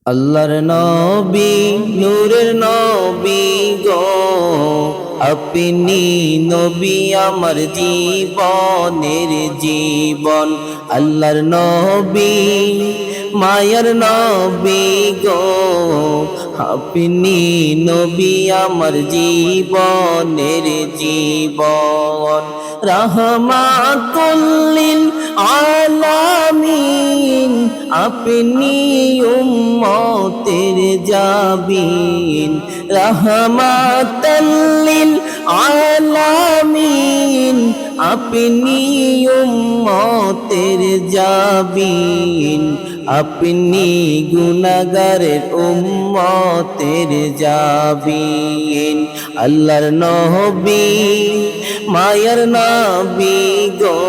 আল্লাহর নবী নূরের নবী গো, আপনি নবী আমার জীবনের জীবন। আল্লাহর নবী মায়ার নবী গো, আপনি নবী আমার জীবনের জীবন। রাহমাতুল লিল আলামিন, আপনি উম্মতের জাবিন। রাহমাতুল লিল আলামিন, আপনি উম্মতের জাবিন। আপনি গুনাহগারের উম্মতের জাবিন। আল্লাহর নবী মায়ার নবী গো,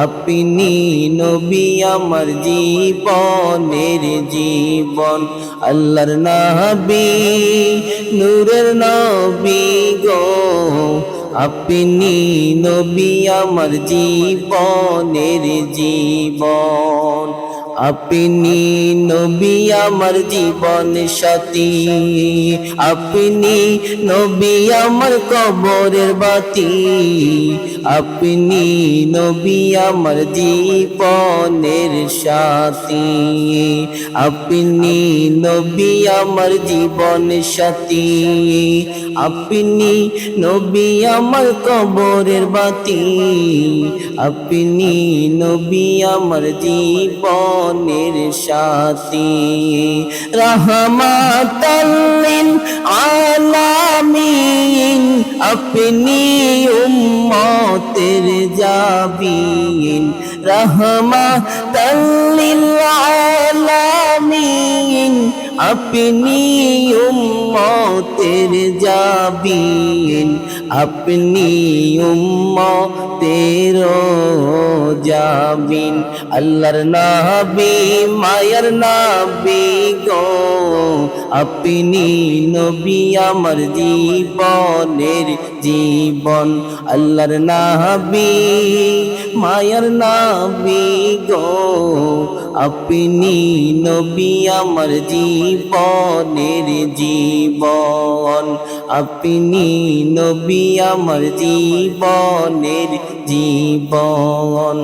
আপনি নবী আমার জীবনের জীবন। আল্লাহর নবী নূরের নবী গো, আপনি নবী আমার জীবনের জীবন। আপনি নবী আমার জীবন সাথী, আপনি নবী আমার কবরের বাতি। আপনি নবী আমার জীবনের সাথী, আপনি নবী আমার জীবন সাথী। আপনি নবী আমার কবরের বাতি, আপনি নবী আমার জীবনের সাথী। রাহমাতুল লিল আলামিন, আপনি উম্মতের জাবিন। রাহমাতুল লিল আলামিন, আপনি উম্মতের জাবিন। আপনি উম্মতের জাবিন। আল্লাহর নবী মায়ার নবী গো, আপনি নবী আমার জীবনের জীবন। আল্লাহর নবী মায়ার নবী গো, আপনি নবী আমার জীবনের জীবন। আপনি নবী আমার জীবনের জীবন।